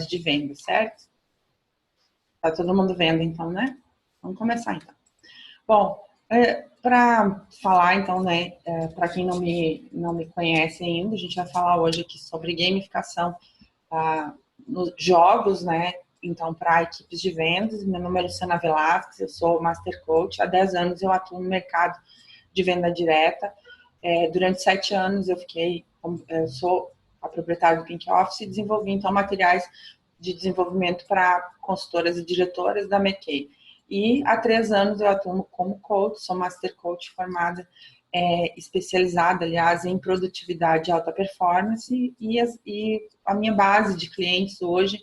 de venda, certo? Tá todo mundo vendo, então, né? Vamos começar, então. Bom, para falar, então, né, para quem não me conhece ainda, a gente vai falar hoje aqui sobre gamificação nos jogos, né? Então, para equipes de vendas. Meu nome é Luciana Velasquez, eu sou Master Coach. Há 10 anos eu atuo no mercado de venda direta. Durante 7 anos eu sou a proprietária do Pink Office e desenvolvi, então, materiais de desenvolvimento para consultoras e diretoras da McKay. E há 3 anos eu atuo como coach, sou Master Coach formada, especializada, aliás, em produtividade e alta performance, e a minha base de clientes hoje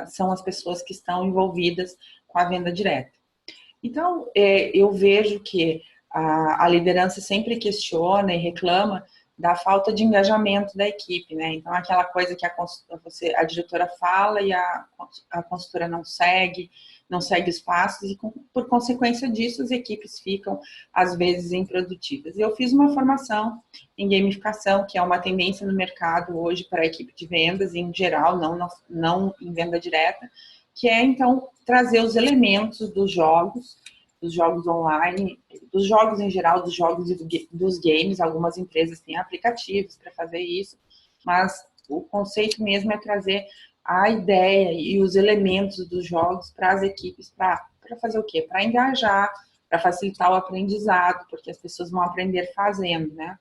são as pessoas que estão envolvidas com a venda direta. Então, eu vejo que a liderança sempre questiona e reclama da falta de engajamento da equipe, né? Então, aquela coisa que a diretora fala e a consultora não segue os passos, e por consequência disso, as equipes ficam, às vezes, improdutivas. Eu fiz uma formação em gamificação, que é uma tendência no mercado hoje para a equipe de vendas, em geral, não em venda direta, que é, então, trazer os elementos dos jogos online, dos jogos em geral, dos jogos e dos games. Algumas empresas têm aplicativos para fazer isso, mas o conceito mesmo é trazer a ideia e os elementos dos jogos para as equipes, para fazer o quê? Para engajar, para facilitar o aprendizado, porque as pessoas vão aprender fazendo, né?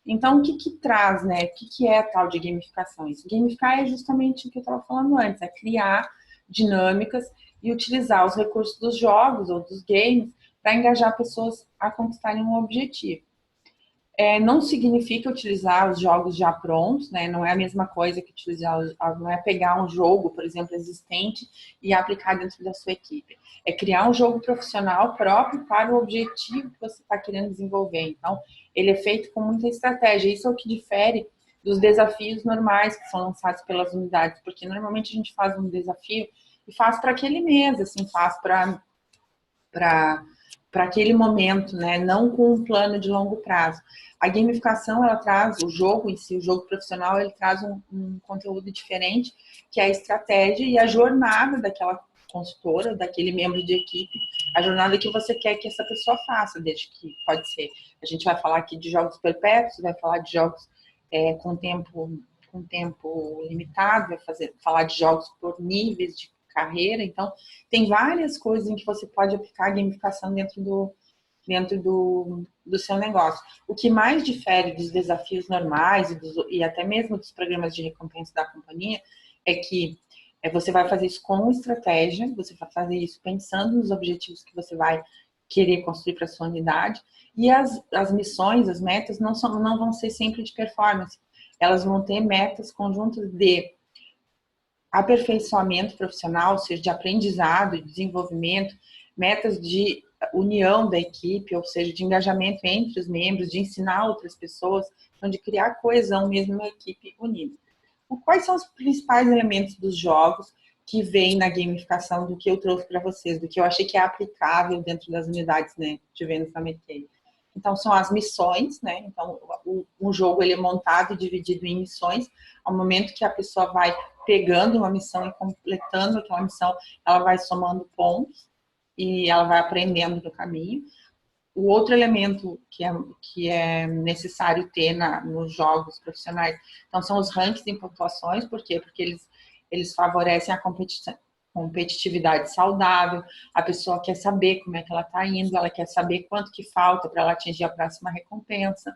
Então, o que traz, né? O que é a tal de gamificação? Isso, gamificar é justamente o que eu estava falando antes, é criar dinâmicas e utilizar os recursos dos jogos ou dos games para engajar pessoas a conquistarem um objetivo. Não significa utilizar os jogos já prontos, né? Não é a mesma coisa que não é pegar um jogo, por exemplo, existente e aplicar dentro da sua equipe. É criar um jogo profissional próprio para o objetivo que você está querendo desenvolver. Então, ele é feito com muita estratégia. Isso é o que difere dos desafios normais que são lançados pelas unidades, porque normalmente a gente faz um desafio e faz para aquele mês, assim, faz para aquele momento, né? Não com um plano de longo prazo. A gamificação, ela traz o jogo em si, o jogo profissional, ele traz um conteúdo diferente, que é a estratégia e a jornada daquela consultora, daquele membro de equipe, a jornada que você quer que essa pessoa faça, desde que pode ser. A gente vai falar aqui de jogos perpétuos, vai falar de jogos com tempo limitado, falar de jogos por níveis de carreira. Então, tem várias coisas em que você pode aplicar a gamificação dentro do seu negócio. O que mais difere dos desafios normais e até mesmo dos programas de recompensa da companhia é que você vai fazer isso com estratégia, você vai fazer isso pensando nos objetivos que você vai querer construir para a sua unidade, e as missões, as metas não vão ser sempre de performance, elas vão ter metas conjuntas de aperfeiçoamento profissional, ou seja, de aprendizado e desenvolvimento, metas de união da equipe, ou seja, de engajamento entre os membros, de ensinar outras pessoas, então de criar coesão mesmo na equipe unida. Quais são os principais elementos dos jogos que vêm na gamificação do que eu trouxe para vocês, do que eu achei que é aplicável dentro das unidades, né, de vendas da McKay? Então, são as missões, né? Então, um jogo ele é montado e dividido em missões. Ao momento que a pessoa vai pegando uma missão e completando aquela missão, ela vai somando pontos e ela vai aprendendo no caminho. O outro elemento que é necessário ter nos jogos profissionais, então, são os rankings em pontuações. Por quê? Porque eles favorecem a competitividade saudável. A pessoa quer saber como é que ela está indo, ela quer saber quanto que falta para ela atingir a próxima recompensa.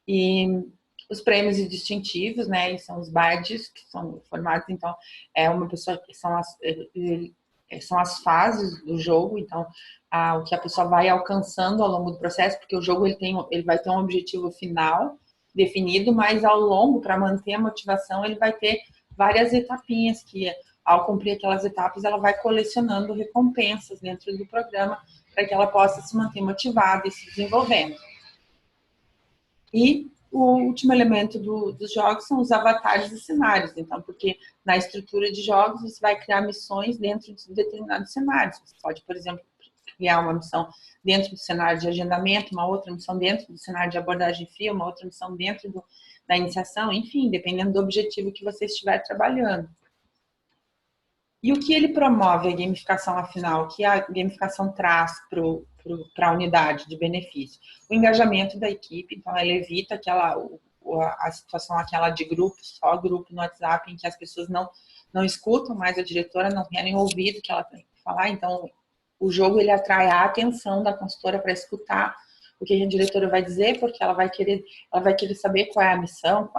E os prêmios e distintivos, né, eles são os badges, que são formados, então, uma pessoa que são as fases do jogo, então, o que a pessoa vai alcançando ao longo do processo, porque o jogo ele vai ter um objetivo final definido, mas ao longo, para manter a motivação, ele vai ter várias etapinhas que, ao cumprir aquelas etapas, ela vai colecionando recompensas dentro do programa para que ela possa se manter motivada e se desenvolvendo. E o último elemento dos jogos são os avatares e cenários. Então, porque na estrutura de jogos você vai criar missões dentro de determinados cenários. Você pode, por exemplo, criar uma missão dentro do cenário de agendamento, uma outra missão dentro do cenário de abordagem fria, uma outra missão dentro da iniciação, enfim, dependendo do objetivo que você estiver trabalhando. E o que ele promove, a gamificação, afinal? O que a gamificação traz para a unidade de benefício? O engajamento da equipe, então ela evita a situação aquela de grupo, só grupo no WhatsApp, em que as pessoas não escutam mais a diretora, não querem ouvir o que ela tem que falar. Então, o jogo ele atrai a atenção da consultora para escutar o que a diretora vai dizer, porque ela vai querer saber qual é a missão,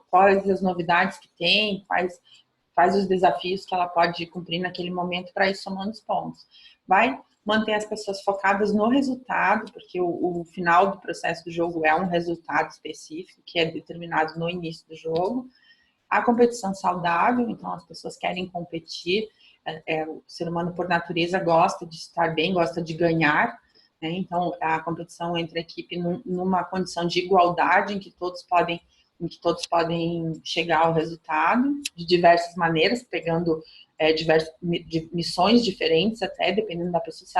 quais as novidades que tem, quais os desafios que ela pode cumprir naquele momento para ir somando os pontos. Vai manter as pessoas focadas no resultado, porque o final do processo do jogo é um resultado específico que é determinado no início do jogo. A competição saudável, então as pessoas querem competir, o ser humano por natureza gosta de estar bem, gosta de ganhar, né? Então a competição entre a equipe numa condição de igualdade em que todos podem chegar ao resultado de diversas maneiras, pegando diversas missões diferentes, até dependendo da pessoa, se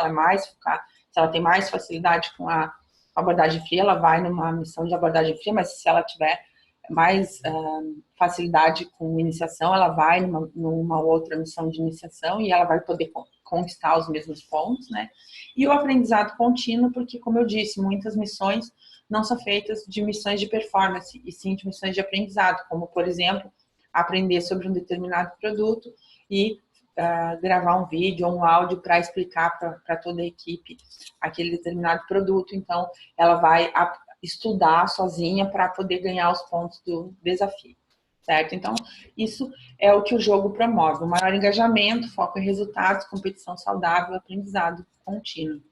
ela tem mais facilidade com a abordagem fria, ela vai numa missão de abordagem fria, mas se ela tiver mais facilidade com iniciação, ela vai numa outra missão de iniciação e ela vai poder conquistar os mesmos pontos, né? E o aprendizado contínuo, porque, como eu disse, muitas missões não são feitas de missões de performance, e sim de missões de aprendizado, como, por exemplo, aprender sobre um determinado produto e gravar um vídeo ou um áudio para explicar para toda a equipe aquele determinado produto. Então, ela vai estudar sozinha para poder ganhar os pontos do desafio, certo? Então, isso é o que o jogo promove, o maior engajamento, foco em resultados, competição saudável, aprendizado contínuo.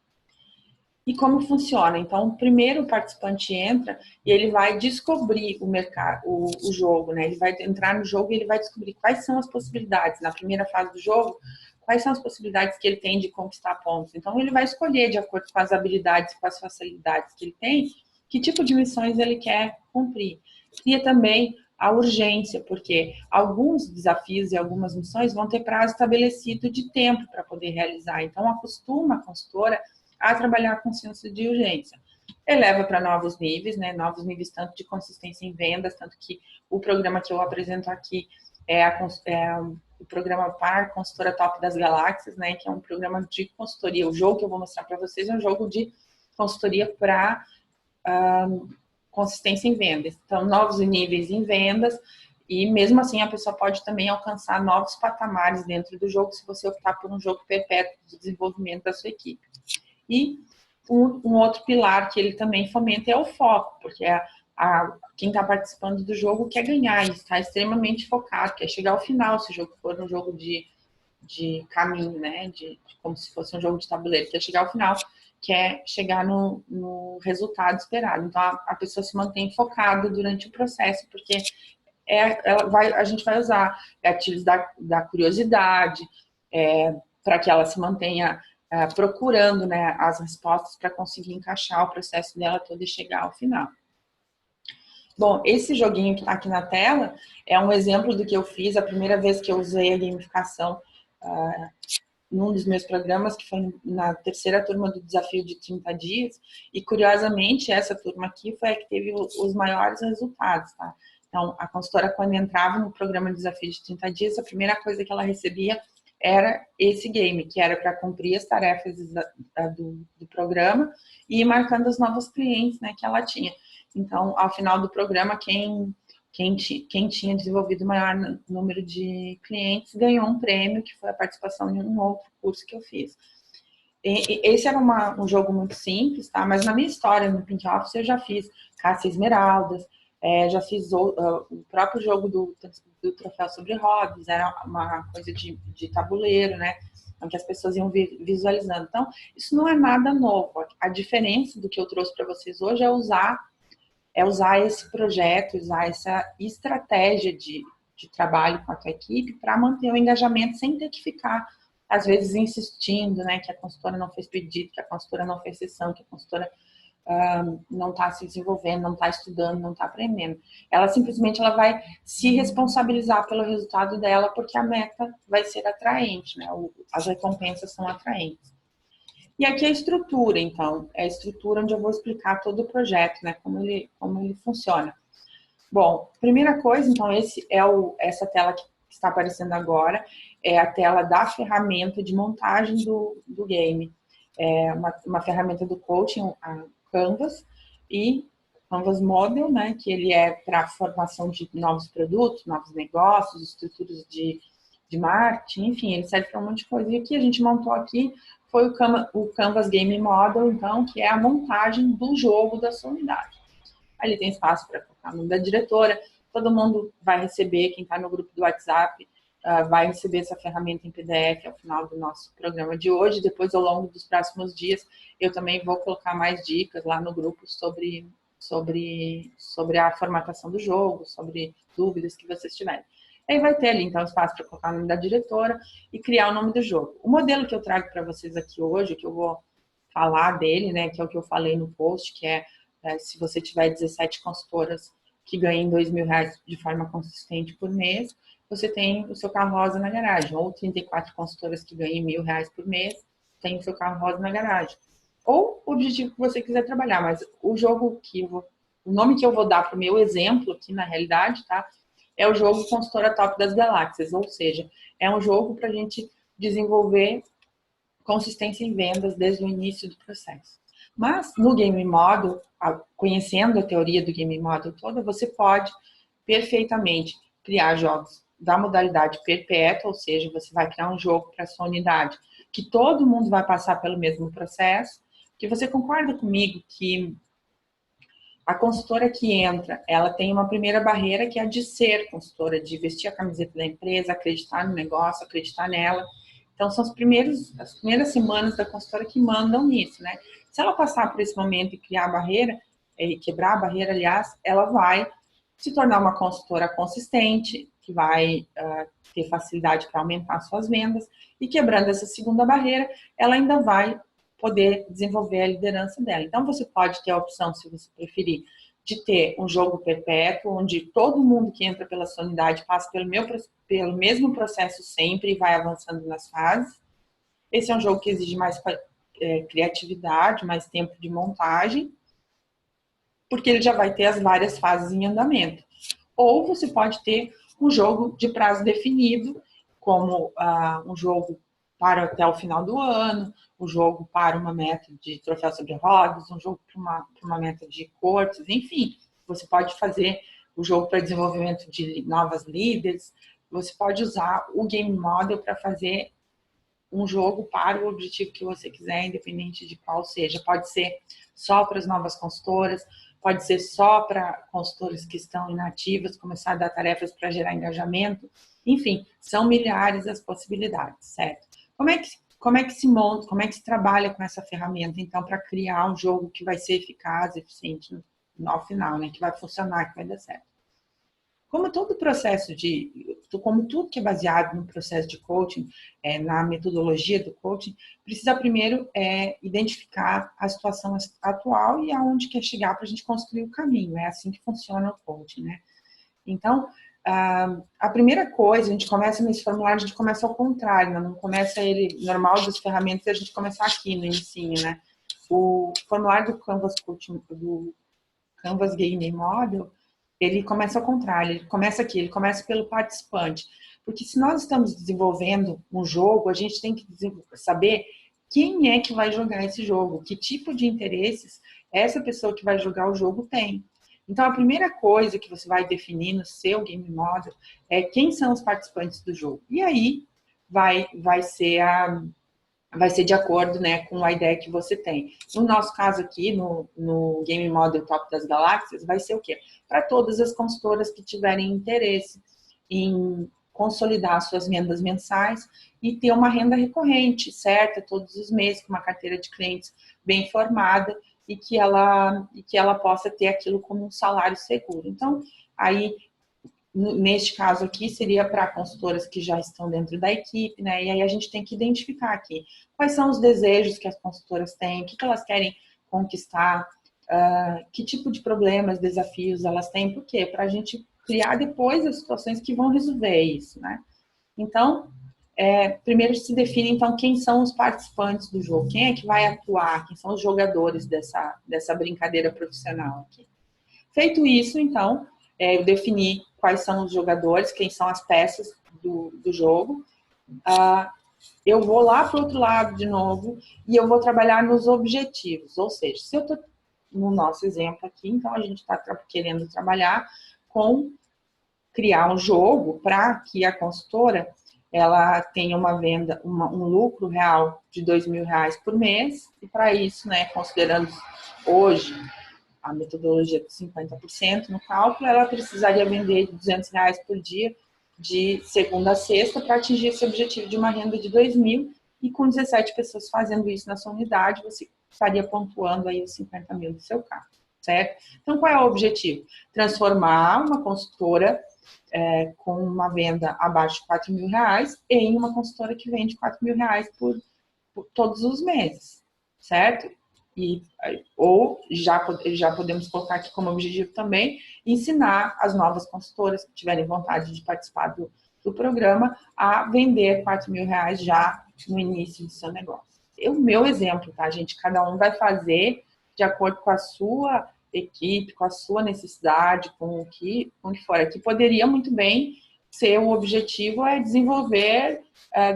E como funciona? Então, primeiro o participante entra e ele vai descobrir o mercado, o jogo, né? Ele vai entrar no jogo e ele vai descobrir quais são as possibilidades. Na primeira fase do jogo, quais são as possibilidades que ele tem de conquistar pontos. Então, ele vai escolher, de acordo com as habilidades, com as facilidades que ele tem, que tipo de missões ele quer cumprir. E também a urgência, porque alguns desafios e algumas missões vão ter prazo estabelecido de tempo para poder realizar. Então, acostuma a consultora a trabalhar com senso de urgência. Eleva para novos níveis, né? Novos níveis tanto de consistência em vendas, tanto que o programa que eu apresento aqui é o programa Par Consultora Top das Galáxias, né? Que é um programa de consultoria. O jogo que eu vou mostrar para vocês é um jogo de consultoria para consistência em vendas. Então, novos níveis em vendas, e mesmo assim a pessoa pode também alcançar novos patamares dentro do jogo se você optar por um jogo perpétuo de desenvolvimento da sua equipe. E um outro pilar que ele também fomenta é o foco, porque quem está participando do jogo quer ganhar e está extremamente focado, quer chegar ao final, se o jogo for um jogo de caminho, né? Como se fosse um jogo de tabuleiro, quer chegar ao final, quer chegar no resultado esperado. Então, a pessoa se mantém focada durante o processo, porque a gente vai usar gatilhos da curiosidade, para que ela se mantenha procurando, né, as respostas para conseguir encaixar o processo dela todo e chegar ao final. Bom, esse joguinho que está aqui na tela é um exemplo do que eu fiz a primeira vez que eu usei a gamificação num dos meus programas, que foi na terceira turma do desafio de 30 dias, e curiosamente essa turma aqui foi a que teve os maiores resultados, tá? Então, a consultora, quando entrava no programa de desafio de 30 dias, a primeira coisa que ela recebia era esse game, que era para cumprir as tarefas do programa e ir marcando os novos clientes, né, que ela tinha. Então, ao final do programa, quem tinha desenvolvido o maior número de clientes ganhou um prêmio, que foi a participação em um outro curso que eu fiz. Esse era um jogo muito simples, tá? Mas na minha história no Pink Office eu já fiz Caça Esmeraldas, já fiz o próprio jogo do Troféu sobre Hobbies, era uma coisa de tabuleiro, né? Em que as pessoas iam visualizando. Então, isso não é nada novo. A diferença do que eu trouxe para vocês hoje é usar esse projeto, usar essa estratégia de trabalho com a tua equipe para manter o engajamento sem ter que ficar, às vezes, insistindo, né? Que a consultora não fez pedido, que a consultora não fez sessão, que a consultora não está se desenvolvendo, não está estudando, não está aprendendo. Ela simplesmente vai se responsabilizar pelo resultado dela, porque a meta vai ser atraente, né? As recompensas são atraentes. E aqui a estrutura, então, é a estrutura onde eu vou explicar todo o projeto, né? Como ele funciona. Bom, primeira coisa, então, essa tela que está aparecendo agora é a tela da ferramenta de montagem do game. É uma ferramenta do coaching, a Canvas, e Canvas Model, né, que ele é para formação de novos produtos, novos negócios, estruturas de marketing, enfim, ele serve para um monte de coisa. E o que a gente montou aqui foi o Canvas Game Model, então, que é a montagem do jogo da sua unidade. Ali tem espaço para colocar o nome da diretora, todo mundo vai receber, quem está no grupo do WhatsApp, vai receber essa ferramenta em PDF ao final do nosso programa de hoje. Depois, ao longo dos próximos dias, eu também vou colocar mais dicas lá no grupo sobre a formatação do jogo, sobre dúvidas que vocês tiverem. Aí vai ter ali, então, espaço para colocar o nome da diretora e criar o nome do jogo. O modelo que eu trago para vocês aqui hoje, que eu vou falar dele, né, que é o que eu falei no post, que é se você tiver 17 consultoras que ganhem R$2.000 de forma consistente por mês, você tem o seu carro rosa na garagem. Ou 34 consultoras que ganhem R$1.000 por mês, tem o seu carro rosa na garagem. Ou o objetivo que você quiser trabalhar, mas o jogo o nome que eu vou dar para o meu exemplo aqui na realidade, tá? É o jogo Consultora Top das Galáxias, ou seja, é um jogo para a gente desenvolver consistência em vendas desde o início do processo. Mas no Game Model, conhecendo a teoria do Game Model toda, você pode perfeitamente criar jogos da modalidade perpétua, ou seja, você vai criar um jogo para a sua unidade, que todo mundo vai passar pelo mesmo processo, que você concorda comigo que a consultora que entra, ela tem uma primeira barreira que é a de ser consultora, de vestir a camiseta da empresa, acreditar no negócio, acreditar nela. Então, são as primeiras semanas da consultora que mandam nisso, né? Se ela passar por esse momento e criar a barreira, quebrar a barreira, aliás, ela vai se tornar uma consultora consistente, que vai ter facilidade para aumentar suas vendas, e quebrando essa segunda barreira, ela ainda vai poder desenvolver a liderança dela. Então, você pode ter a opção, se você preferir, de ter um jogo perpétuo, onde todo mundo que entra pela sua unidade passa pelo mesmo processo sempre e vai avançando nas fases. Esse é um jogo que exige mais criatividade, mais tempo de montagem, porque ele já vai ter as várias fases em andamento. Ou você pode ter um jogo de prazo definido, como um jogo para até o final do ano, um jogo para uma meta de troféu sobre rodas, um jogo para uma meta de cortes, enfim. Você pode fazer o jogo para desenvolvimento de novas líderes, você pode usar o Game Model para fazer um jogo para o objetivo que você quiser, independente de qual seja. Pode ser só para as novas consultoras, pode ser só para consultores que estão inativas, começar a dar tarefas para gerar engajamento. Enfim, são milhares as possibilidades, certo? Como é que se monta, como é que se trabalha com essa ferramenta, então, para criar um jogo que vai ser eficaz, eficiente no final, né? Que vai funcionar, que vai dar certo. Como todo processo como tudo que é baseado no processo de coaching, na metodologia do coaching, precisa primeiro identificar a situação atual e aonde quer chegar para a gente construir o caminho. É assim que funciona o coaching, né? Então, a primeira coisa, a gente começa nesse formulário, a gente começa ao contrário, não começa ele normal das ferramentas, a gente começa aqui no ensino, né? O formulário do Canvas Coaching, do Canvas Game Model, ele começa ao contrário, ele começa aqui, ele começa pelo participante. Porque se nós estamos desenvolvendo um jogo, a gente tem que saber quem é que vai jogar esse jogo, que tipo de interesses essa pessoa que vai jogar o jogo tem. Então, a primeira coisa que você vai definir no seu Game Model é quem são os participantes do jogo. E aí vai ser de acordo, né, com a ideia que você tem. No nosso caso aqui, no Game Model Top das Galáxias, vai ser o quê? Para todas as consultoras que tiverem interesse em consolidar suas vendas mensais e ter uma renda recorrente, certa, todos os meses, com uma carteira de clientes bem formada e que ela possa ter aquilo como um salário seguro. Então, aí, neste caso aqui, seria para consultoras que já estão dentro da equipe, né? E aí a gente tem que identificar aqui quais são os desejos que as consultoras têm, o que elas querem conquistar, que tipo de problemas, desafios elas têm, por quê? Para a gente criar depois as situações que vão resolver isso, né? Então, primeiro se define, então, quem são os participantes do jogo, quem é que vai atuar, quem são os jogadores dessa brincadeira profissional aqui. Feito isso, então, eu definir quais são os jogadores, quem são as peças do jogo. Eu vou lá para o outro lado de novo e eu vou trabalhar nos objetivos. Ou seja, se eu estou no nosso exemplo aqui, então a gente está querendo trabalhar com criar um jogo para que a consultora ela tenha uma venda, um lucro real de R$2.000 por mês, e para isso, né, considerando hoje a metodologia de 50% no cálculo, ela precisaria vender R$200 por dia, de segunda a sexta, para atingir esse objetivo de uma renda de 2.000, e com 17 pessoas fazendo isso na sua unidade, você estaria pontuando aí os 50 mil do seu carro, certo? Então, qual é o objetivo? Transformar uma consultora com uma venda abaixo de R$4.000 em uma consultora que vende R$4.000 por todos os meses, certo? Ou já podemos colocar aqui como objetivo também ensinar as novas consultoras que tiverem vontade de participar do programa a vender R$4.000 já no início do seu negócio. O meu exemplo, tá, gente? Cada um vai fazer de acordo com a sua equipe, com a sua necessidade, com o que for. Aqui poderia muito bem ser o objetivo desenvolver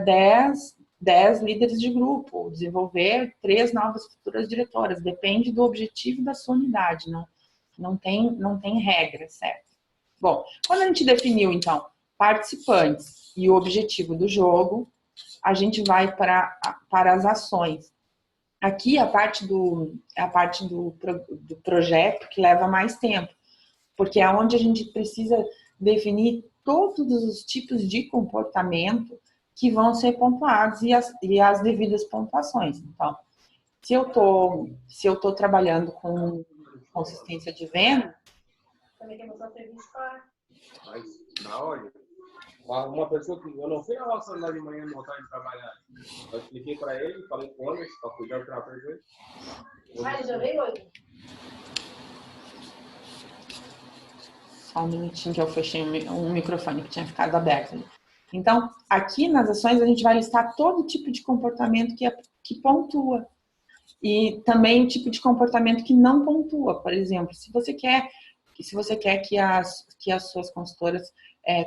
10 líderes de grupo, desenvolver 3 novas futuras diretoras. Depende do objetivo da sua unidade, não tem regra, certo? Bom, quando a gente definiu, então, participantes e o objetivo do jogo, a gente vai para as ações. Aqui a parte do projeto que leva mais tempo, porque é onde a gente precisa definir todos os tipos de comportamento que vão ser pontuados e as devidas pontuações. Então, se eu tô trabalhando com consistência de venda... Também tem mostrar o serviço para... Mas, na hora, uma pessoa que eu não fui na roça lá de manhã no local de trabalhar. Eu expliquei para ele, falei com o Anderson, para cuidar do trabalho dele. Ele já veio hoje? Só um minutinho que eu fechei um microfone que tinha ficado aberto ali. Então, aqui nas ações a gente vai listar todo tipo de comportamento que pontua. E também o tipo de comportamento que não pontua. Por exemplo, se você quer que as suas consultoras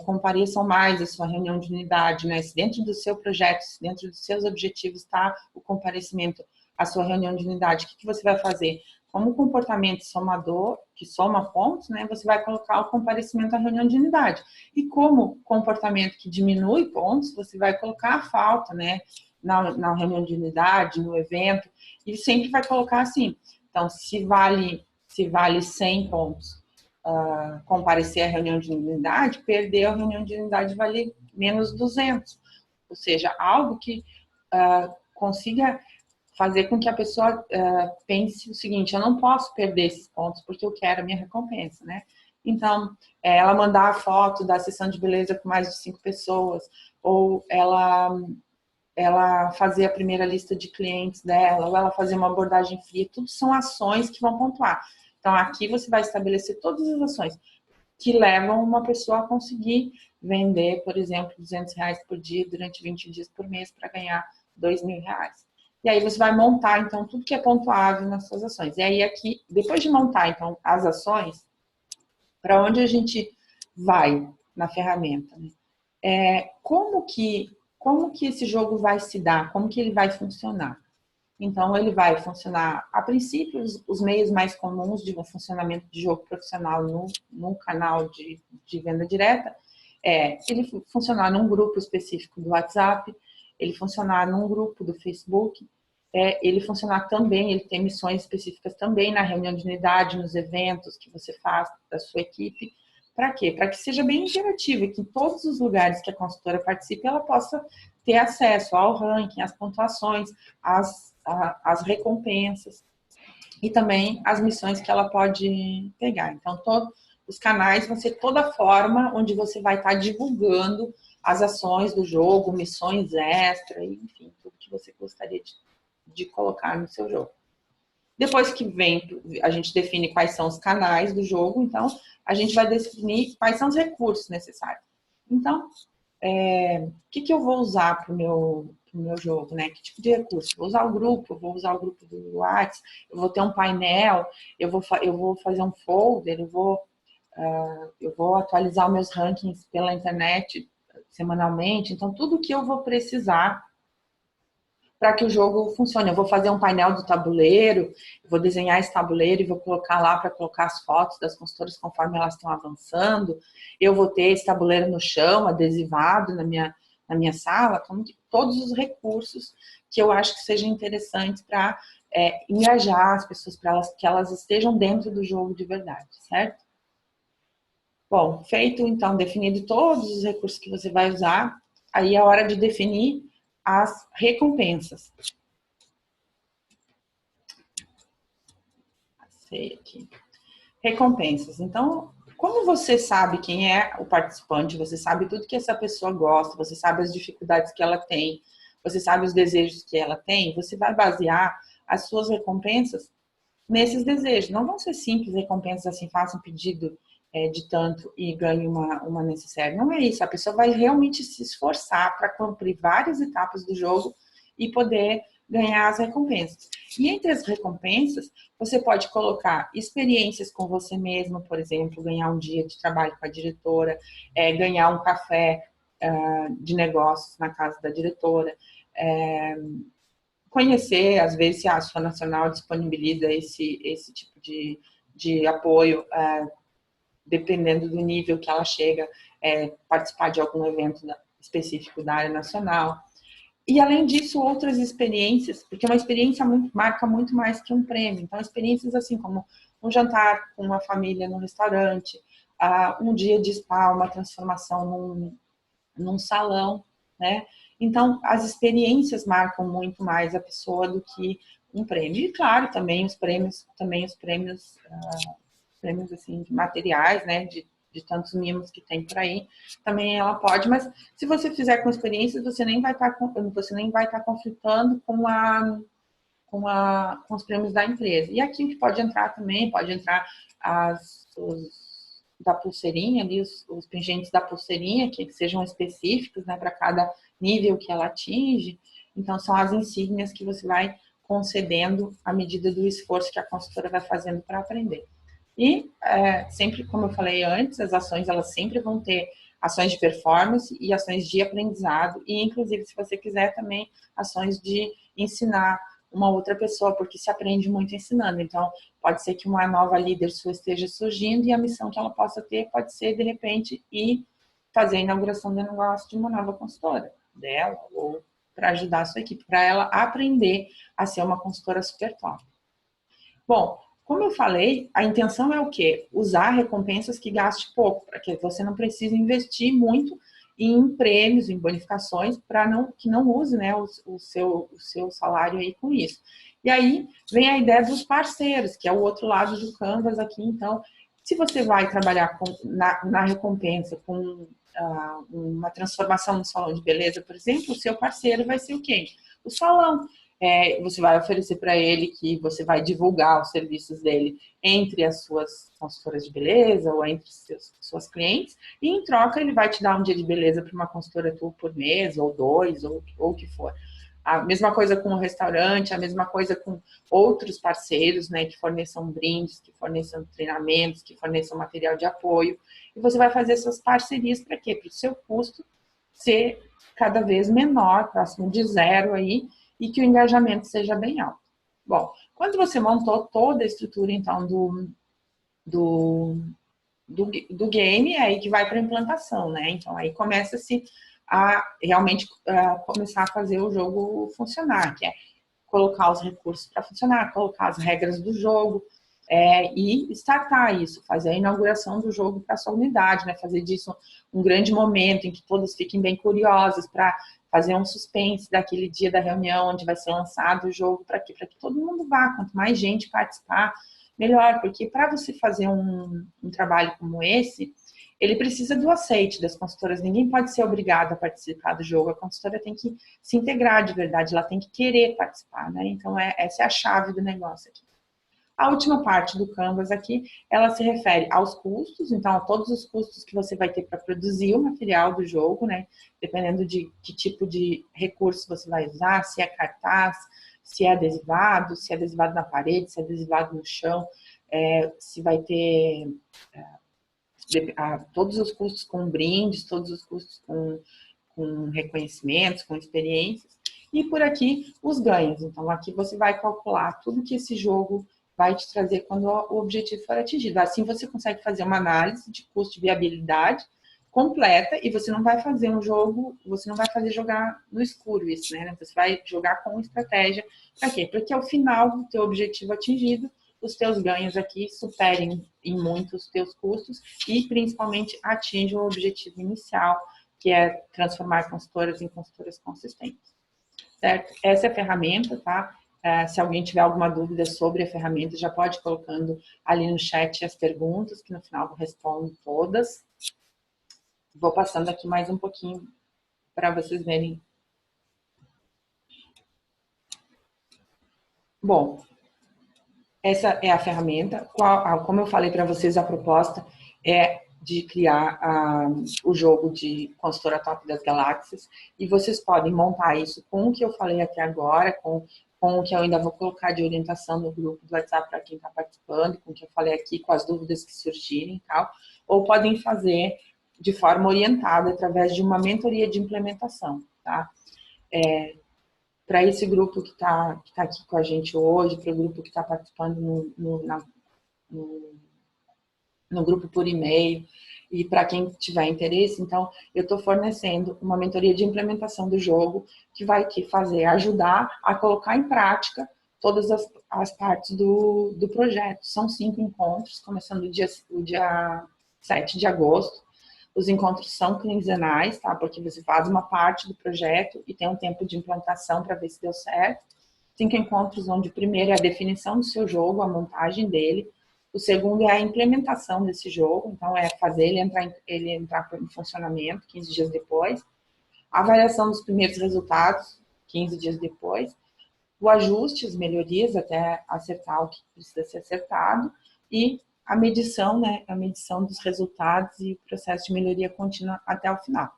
compareçam mais à sua reunião de unidade, né? Se dentro do seu projeto, se dentro dos seus objetivos está o comparecimento à sua reunião de unidade, o que você vai fazer? Como comportamento somador, que soma pontos, né? Você vai colocar o comparecimento à reunião de unidade. E como comportamento que diminui pontos, você vai colocar a falta, né? Na reunião de unidade, no evento, e sempre vai colocar assim. Então, se vale 100 pontos, comparecer à reunião de unidade, perder a reunião de unidade vale menos 200. Ou seja, algo que consiga fazer com que a pessoa pense o seguinte: eu não posso perder esses pontos porque eu quero a minha recompensa, né? Então, ela mandar a foto da sessão de beleza com mais de 5 pessoas, ou ela fazer a primeira lista de clientes dela, ou ela fazer uma abordagem fria, tudo são ações que vão pontuar. Então, aqui você vai estabelecer todas as ações que levam uma pessoa a conseguir vender, por exemplo, R$200 por dia durante 20 dias por mês para ganhar R$2.000. E aí você vai montar, então, tudo que é pontuável nas suas ações. E aí aqui, depois de montar, então, as ações, para onde a gente vai na ferramenta, né? Como que esse jogo vai se dar? Como que ele vai funcionar? Então, ele vai funcionar, a princípio, os meios mais comuns de um funcionamento de jogo profissional no canal de venda direta ele funcionar num grupo específico do WhatsApp, ele funcionar num grupo do Facebook, ele funcionar também, ele tem missões específicas também na reunião de unidade, nos eventos que você faz da sua equipe. Para quê? Para que seja bem interativo e que em todos os lugares que a consultora participe, ela possa ter acesso ao ranking, às pontuações, às recompensas e também as missões que ela pode pegar. Então, todos os canais vão ser toda a forma onde você vai estar divulgando as ações do jogo, missões extra, enfim, tudo que você gostaria de colocar no seu jogo. Depois que a gente define quais são os canais do jogo, então a gente vai definir quais são os recursos necessários. Então, o que eu vou usar para o meu jogo, né? Que tipo de recurso? Vou usar o grupo, vou usar o grupo do WhatsApp, eu vou ter um painel, eu vou fazer um folder, eu vou eu vou atualizar meus rankings pela internet semanalmente, então tudo que eu vou precisar para que o jogo funcione. Eu vou fazer um painel do tabuleiro, vou desenhar esse tabuleiro e vou colocar lá para colocar as fotos das consultoras conforme elas estão avançando. Eu vou ter esse tabuleiro no chão, adesivado na minha sala, como todos os recursos que eu acho que sejam interessantes para engajar as pessoas, para que elas estejam dentro do jogo de verdade, certo? Bom, feito então, definido todos os recursos que você vai usar, aí é hora de definir as recompensas. Passei aqui. Recompensas. Então, como você sabe quem é o participante, você sabe tudo que essa pessoa gosta, você sabe as dificuldades que ela tem, você sabe os desejos que ela tem, você vai basear as suas recompensas nesses desejos. Não vão ser simples recompensas assim, faça um pedido de tanto e ganhe uma necessaire. Não é isso. A pessoa vai realmente se esforçar para cumprir várias etapas do jogo e poder ganhar as recompensas. E entre as recompensas, você pode colocar experiências com você mesmo, por exemplo, ganhar um dia de trabalho com a diretora, ganhar um café de negócios na casa da diretora, conhecer, às vezes, se a sua nacional disponibiliza esse tipo de apoio, dependendo do nível que ela chega, participar de algum evento específico da área nacional. E, além disso, outras experiências, porque uma experiência marca muito mais que um prêmio. Então, experiências assim como um jantar com uma família no restaurante, um dia de spa, uma transformação num salão, né? Então, as experiências marcam muito mais a pessoa do que um prêmio. E, claro, também os prêmios assim, materiais, né? De tantos mimos que tem por aí, também ela pode, mas se você fizer com experiências, você nem vai estar conflitando com os prêmios da empresa. E aqui o que pode entrar também, pode entrar da pulseirinha ali, os pingentes da pulseirinha, que sejam específicos, né, para cada nível que ela atinge. Então, são as insígnias que você vai concedendo à medida do esforço que a consultora vai fazendo para aprender. E, sempre, como eu falei antes, as ações, elas sempre vão ter ações de performance e ações de aprendizado, e, inclusive, se você quiser também, ações de ensinar uma outra pessoa, porque se aprende muito ensinando. Então, pode ser que uma nova líder sua esteja surgindo e a missão que ela possa ter pode ser, de repente, ir fazer a inauguração do negócio de uma nova consultora dela, ou para ajudar a sua equipe, para ela aprender a ser uma consultora super top. Bom, como eu falei, a intenção é o quê? Usar recompensas que gaste pouco, para que você não precise investir muito em prêmios, em bonificações, para que não use, né, o seu salário aí com isso. E aí vem a ideia dos parceiros, que é o outro lado do Canvas aqui. Então, se você vai trabalhar na recompensa com uma transformação no salão de beleza, por exemplo, o seu parceiro vai ser o quê? O salão. Você vai oferecer para ele que você vai divulgar os serviços dele entre as suas consultoras de beleza ou entre suas clientes, e em troca ele vai te dar um dia de beleza para uma consultora tua por mês, ou dois, ou o que for. A mesma coisa com o restaurante, a mesma coisa com outros parceiros, né, que forneçam brindes, que forneçam treinamentos, que forneçam material de apoio. E você vai fazer essas parcerias para quê? Para o seu custo ser cada vez menor, próximo de zero aí, e que o engajamento seja bem alto. Bom, quando você montou toda a estrutura, então, do game, é aí que vai para a implantação, né? Então, aí começa-se a realmente começar a fazer o jogo funcionar, que é colocar os recursos para funcionar, colocar as regras do jogo, e startar isso, fazer a inauguração do jogo para a sua unidade, né? Fazer disso um grande momento em que todos fiquem bem curiosos para fazer um suspense daquele dia da reunião onde vai ser lançado o jogo, para quê? Para que todo mundo vá, quanto mais gente participar, melhor, porque para você fazer um trabalho como esse, ele precisa do aceite das consultoras. Ninguém pode ser obrigado a participar do jogo, a consultora tem que se integrar de verdade, ela tem que querer participar, né? Então, essa é a chave do negócio aqui. A última parte do Canvas aqui, ela se refere aos custos, então a todos os custos que você vai ter para produzir o material do jogo, né? Dependendo de que tipo de recurso você vai usar, se é cartaz, se é adesivado na parede, se é adesivado no chão, se vai ter todos os custos com brindes, todos os custos com reconhecimentos, com experiências. E por aqui, os ganhos. Então, aqui você vai calcular tudo que esse jogo vai te trazer quando o objetivo for atingido. Assim, você consegue fazer uma análise de custo de viabilidade completa e você não vai fazer um jogo, você não vai fazer jogar no escuro isso, né? Você vai jogar com estratégia. Para quê? Porque ao final do teu objetivo atingido, os teus ganhos aqui superem em muito os teus custos e principalmente atinjam o objetivo inicial, que é transformar consultoras em consultoras consistentes. Certo? Essa é a ferramenta, tá? Se alguém tiver alguma dúvida sobre a ferramenta, já pode ir colocando ali no chat as perguntas, que no final eu respondo todas. Vou passando aqui mais um pouquinho para vocês verem. Bom, essa é a ferramenta. Como eu falei para vocês, a proposta é de criar o jogo de Consultora Top das Galáxias. E vocês podem montar isso com o que eu falei até agora, com o que eu ainda vou colocar de orientação no grupo do WhatsApp para quem está participando, com o que eu falei aqui, com as dúvidas que surgirem e tal. Ou podem fazer de forma orientada, através de uma mentoria de implementação, tá? Para esse grupo que tá aqui com a gente hoje, para o grupo que está participando no grupo por e-mail, e para quem tiver interesse, então, eu estou fornecendo uma mentoria de implementação do jogo, que vai ajudar a colocar em prática todas as partes do projeto. São 5 encontros, começando o dia 7 de agosto. Os encontros são quinzenais, tá? Porque você faz uma parte do projeto e tem um tempo de implantação para ver se deu certo. 5 encontros, onde o primeiro é a definição do seu jogo, a montagem dele. O segundo é a implementação desse jogo, então é fazer ele entrar em funcionamento 15 dias depois. A avaliação dos primeiros resultados, 15 dias depois. O ajuste, as melhorias até acertar o que precisa ser acertado. E a medição, né? A medição dos resultados e o processo de melhoria contínua até o final.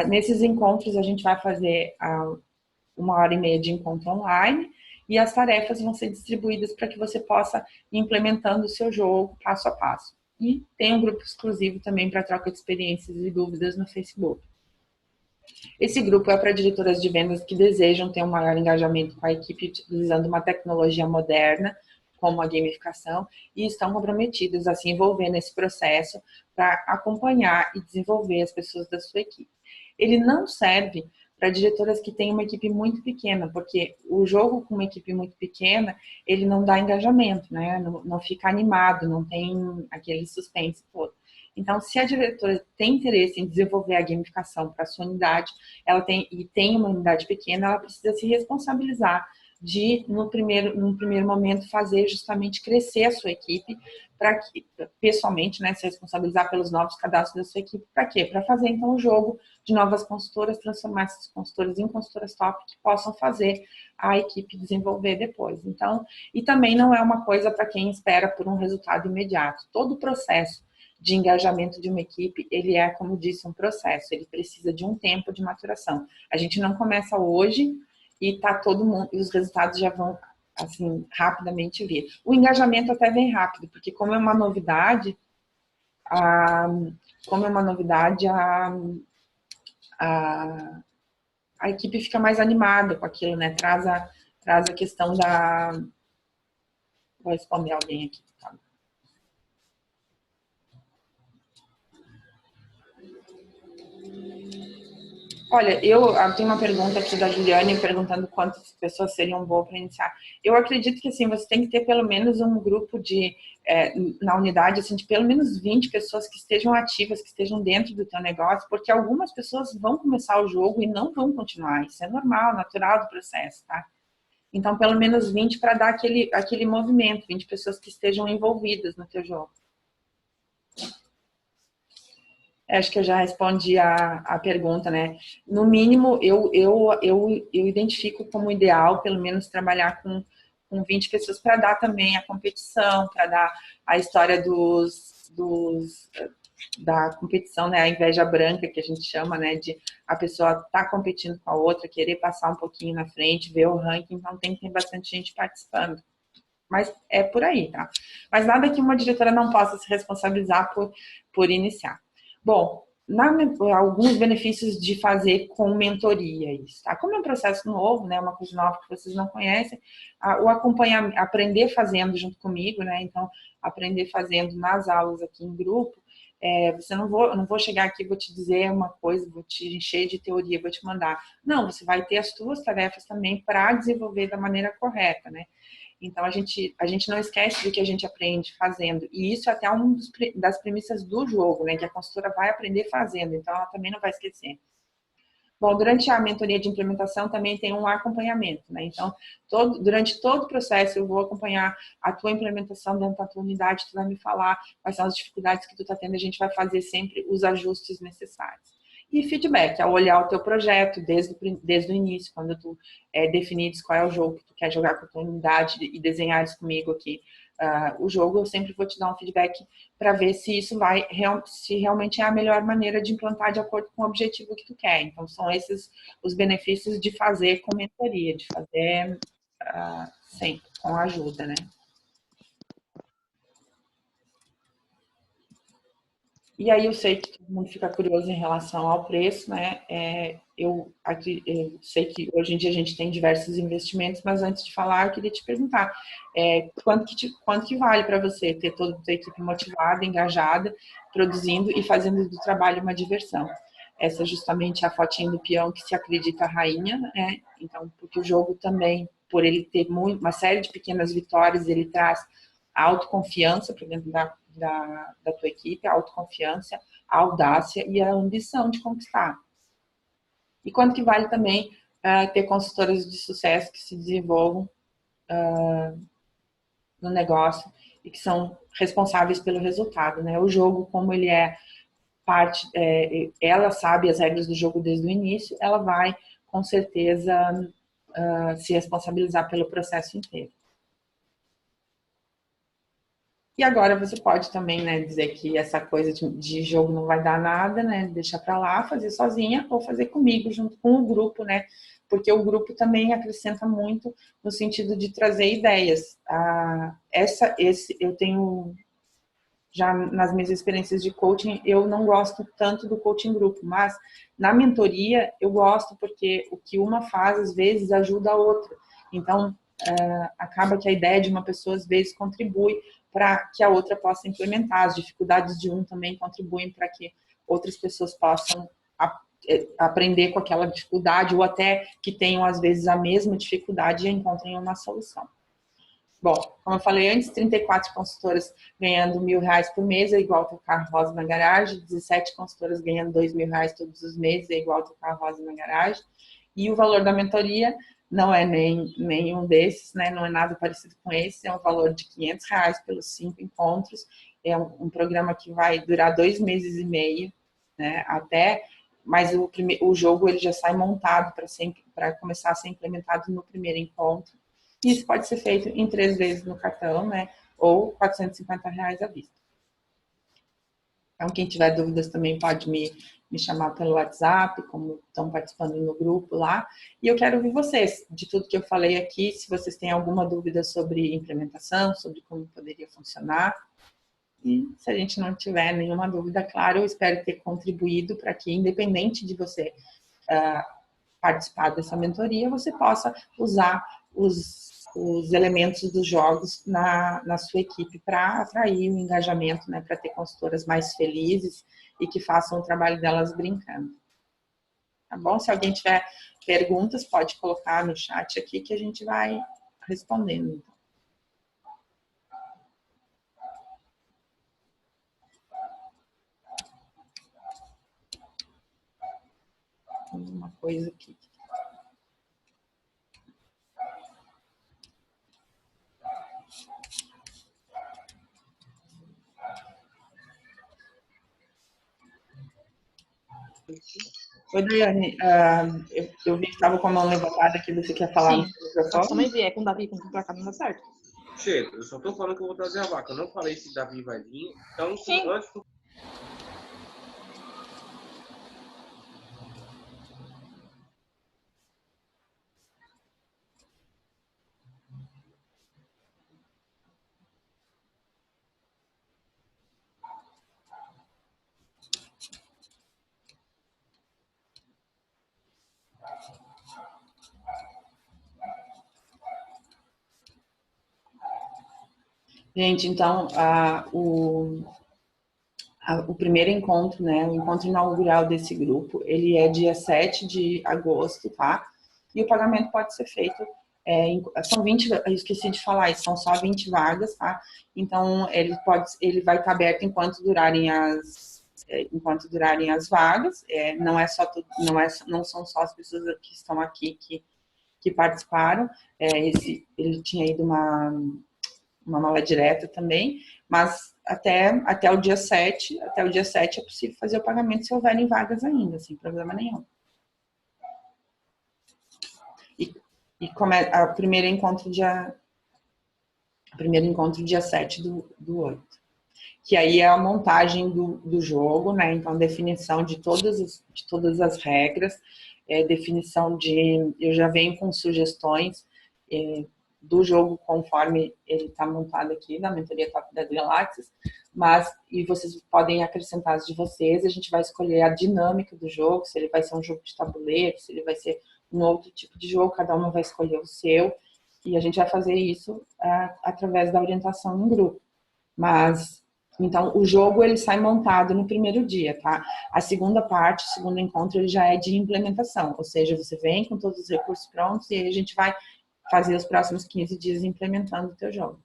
Nesses encontros, a gente vai fazer 1h30 de encontro online e as tarefas vão ser distribuídas para que você possa ir implementando o seu jogo passo a passo. E tem um grupo exclusivo também para troca de experiências e dúvidas no Facebook. Esse grupo é para diretoras de vendas que desejam ter um maior engajamento com a equipe utilizando uma tecnologia moderna, como a gamificação, e estão comprometidas a se envolver nesse processo para acompanhar e desenvolver as pessoas da sua equipe. Ele não serve para diretoras que têm uma equipe muito pequena, porque o jogo com uma equipe muito pequena, ele não dá engajamento, né? Não fica animado, não tem aquele suspense todo. Então, se a diretora tem interesse em desenvolver a gamificação para a sua unidade, e tem uma unidade pequena, ela precisa se responsabilizar de, num primeiro momento, fazer justamente crescer a sua equipe, para que, pessoalmente, né, se responsabilizar pelos novos cadastros da sua equipe, para quê? Para fazer, então, o jogo de novas consultoras, transformar essas consultoras em consultoras top que possam fazer a equipe desenvolver depois. Então, e também não é uma coisa para quem espera por um resultado imediato. Todo o processo de engajamento de uma equipe, ele é, como disse, um processo, ele precisa de um tempo de maturação. A gente não começa hoje e tá todo mundo, e os resultados já vão, assim, rapidamente vir. O engajamento até vem rápido, porque como é uma novidade, a equipe fica mais animada com aquilo, né? Traz a questão da... Vou responder alguém aqui, tá? Olha, eu tenho uma pergunta aqui da Juliane perguntando quantas pessoas seriam boas para iniciar. Eu acredito que assim, você tem que ter pelo menos um grupo na unidade, assim, de pelo menos 20 pessoas que estejam ativas, que estejam dentro do teu negócio, porque algumas pessoas vão começar o jogo e não vão continuar. Isso é normal, natural do processo, tá? Então, pelo menos 20 para dar aquele movimento, 20 pessoas que estejam envolvidas no teu jogo. Acho que eu já respondi a pergunta, né? No mínimo, eu identifico como ideal, pelo menos, trabalhar com 20 pessoas para dar também a competição, para dar a história da competição, né? A inveja branca, que a gente chama, né? De a pessoa estar competindo com a outra, querer passar um pouquinho na frente, ver o ranking, então tem que ter bastante gente participando. Mas é por aí, tá? Mas nada que uma diretora não possa se responsabilizar por iniciar. Bom, alguns benefícios de fazer com mentoria isso, tá? Como é um processo novo, né, uma coisa nova que vocês não conhecem, o acompanhar, aprender fazendo junto comigo, né, então, aprender fazendo nas aulas aqui em grupo, você não vou chegar aqui e vou te dizer uma coisa, vou te encher de teoria, vou te mandar. Não, você vai ter as suas tarefas também para desenvolver da maneira correta, né? Então, a gente não esquece do que a gente aprende fazendo. E isso é até uma das premissas do jogo, né? Que a consultora vai aprender fazendo. Então, ela também não vai esquecer. Bom, durante a mentoria de implementação também tem um acompanhamento, né? Então, durante todo o processo eu vou acompanhar a tua implementação dentro da tua unidade, tu vai me falar quais são as dificuldades que tu está tendo, a gente vai fazer sempre os ajustes necessários. E feedback, ao olhar o teu projeto desde o início, quando tu definides qual é o jogo que tu quer jogar com a tua unidade e desenhares comigo aqui o jogo, eu sempre vou te dar um feedback para ver se isso se realmente é a melhor maneira de implantar de acordo com o objetivo que tu quer. Então, são esses os benefícios de fazer com mentoria, de fazer sempre com ajuda, né? E aí eu sei que todo mundo fica curioso em relação ao preço, né? Eu sei que hoje em dia a gente tem diversos investimentos, mas antes de falar, eu queria te perguntar quanto que vale para você ter toda a tua equipe motivada, engajada, produzindo e fazendo do trabalho uma diversão. Essa é justamente a fotinha do peão que se acredita rainha, né? Então, porque o jogo também, por ele ter uma série de pequenas vitórias, ele traz a autoconfiança para dentro da tua equipe, a autoconfiança, a audácia e a ambição de conquistar. E quanto que vale também ter consultoras de sucesso que se desenvolvam no negócio e que são responsáveis pelo resultado, né? O jogo, como ele é ela sabe as regras do jogo desde o início, ela vai com certeza se responsabilizar pelo processo inteiro. E agora você pode também, né, dizer que essa coisa de jogo não vai dar nada, né, deixar para lá, fazer sozinha ou fazer comigo, junto com o grupo, né, porque o grupo também acrescenta muito no sentido de trazer ideias. Eu tenho, já nas minhas experiências de coaching, eu não gosto tanto do coaching grupo, mas na mentoria eu gosto porque o que uma faz, às vezes, ajuda a outra. Então, acaba que a ideia de uma pessoa, às vezes, contribui para que a outra possa implementar. As dificuldades de um também contribuem para que outras pessoas possam aprender com aquela dificuldade, ou até que tenham, às vezes, a mesma dificuldade e encontrem uma solução. Bom, como eu falei antes, 34 consultoras ganhando R$1.000 por mês é igual ao teu carro rosa na garagem, 17 consultoras ganhando R$2.000 todos os meses é igual ao teu carro rosa na garagem, e o valor da mentoria não é nenhum desses, né? Não é nada parecido com esse, é um valor de R$500 pelos 5 encontros, é um programa que vai durar 2 meses e meio, né? Mas o jogo ele já sai montado para começar a ser implementado no primeiro encontro. Isso pode ser feito em 3 vezes no cartão, né? Ou R$450 à vista. Então, quem tiver dúvidas também pode me chamar pelo WhatsApp, como estão participando no grupo lá. E eu quero ouvir vocês, de tudo que eu falei aqui, se vocês têm alguma dúvida sobre implementação, sobre como poderia funcionar. E se a gente não tiver nenhuma dúvida, claro, eu espero ter contribuído para que, independente de você participar dessa mentoria, você possa usar os elementos dos jogos na sua equipe para atrair o engajamento, né, para ter consultoras mais felizes e que façam o trabalho delas brincando. Tá bom? Se alguém tiver perguntas, pode colocar no chat aqui que a gente vai respondendo. Então. Uma coisa aqui. Oi, Daiane, eu vi que estava com a mão levantada aqui, você quer falar no microfone? Sim, também vi, com o Davi pra cá não dá certo. Chega, eu só tô falando que eu vou trazer a vaca, eu não falei se Davi vai vir, então antes do... Gente, então, o primeiro encontro, né, o encontro inaugural desse grupo, ele é dia 7 de agosto, tá? E o pagamento pode ser feito, são 20, eu esqueci de falar, são só 20 vagas, tá? Então, ele vai estar aberto enquanto durarem as vagas, não são só as pessoas que estão aqui que participaram, ele tinha ido uma mala direta também, mas até o dia 7, é possível fazer o pagamento se houverem vagas ainda, sem problema nenhum. E o primeiro encontro dia 7 do 8. Que aí é a montagem do jogo, né? Então, definição de todas as regras, eu já venho com sugestões do jogo conforme ele está montado aqui na mentoria Top das Galáxias, e vocês podem acrescentar as de vocês, a gente vai escolher a dinâmica do jogo, se ele vai ser um jogo de tabuleiro, se ele vai ser um outro tipo de jogo, cada um vai escolher o seu, e a gente vai fazer isso através da orientação em grupo. Então, o jogo ele sai montado no primeiro dia, tá? A segunda parte, o segundo encontro, ele já é de implementação, ou seja, você vem com todos os recursos prontos e aí a gente vai fazer os próximos 15 dias implementando o teu jogo.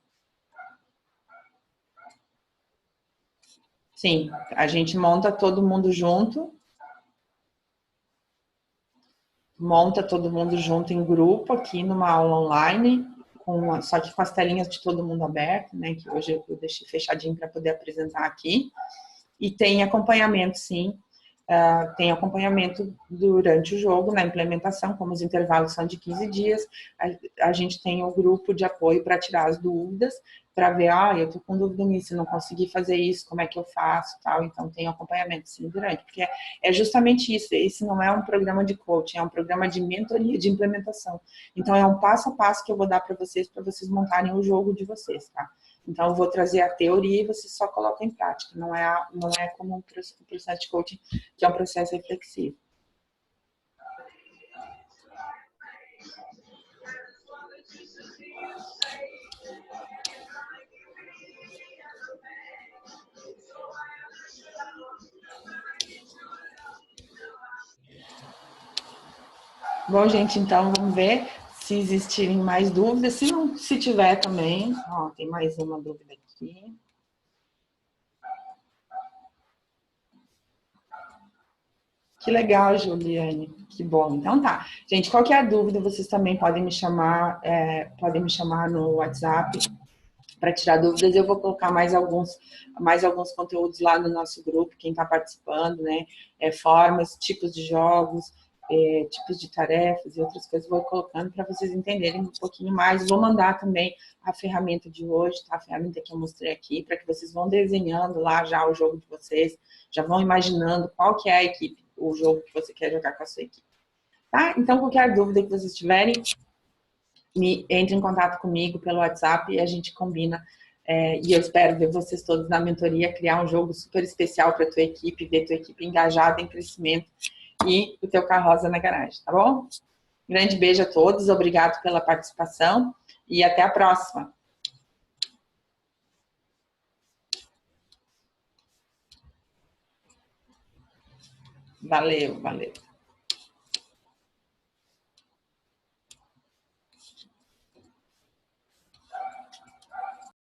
Sim, a gente monta todo mundo junto em grupo aqui numa aula online, só que com as telinhas de todo mundo aberto, né? Que hoje eu deixei fechadinho para poder apresentar aqui. E tem acompanhamento, sim. Tem acompanhamento durante o jogo, na implementação, como os intervalos são de 15 dias, a gente tem o grupo de apoio para tirar as dúvidas, para ver, eu tô com dúvida nisso, não consegui fazer isso, como é que eu faço, tal. Então, tem acompanhamento, sim, durante, porque é justamente isso, esse não é um programa de coaching, é um programa de mentoria, de implementação. Então, é um passo a passo que eu vou dar para vocês montarem o jogo de vocês, tá? Então, eu vou trazer a teoria e vocês só colocam em prática. Não é como um processo de coaching, que é um processo reflexivo. Bom, gente, então vamos ver se existirem mais dúvidas. Se tiver também, tem mais uma dúvida aqui. Que legal, Juliane. Que bom. Então tá. Gente, qualquer dúvida, vocês também podem me chamar no WhatsApp para tirar dúvidas. Eu vou colocar mais alguns conteúdos lá no nosso grupo, quem está participando, né? Formas, tipos de jogos, tipos de tarefas e outras coisas, vou colocando para vocês entenderem um pouquinho mais. Vou mandar também a ferramenta de hoje, tá? A ferramenta que eu mostrei aqui, para que vocês vão desenhando lá já o jogo de vocês, já vão imaginando qual que é a equipe, o jogo que você quer jogar com a sua equipe. Tá? Então, qualquer dúvida que vocês tiverem, entre em contato comigo pelo WhatsApp e a gente combina. E eu espero ver vocês todos na mentoria, criar um jogo super especial para a tua equipe, ver tua equipe engajada em crescimento e o teu carro rosa na garagem, tá bom? Grande beijo a todos, obrigado pela participação e até a próxima. Valeu, valeu.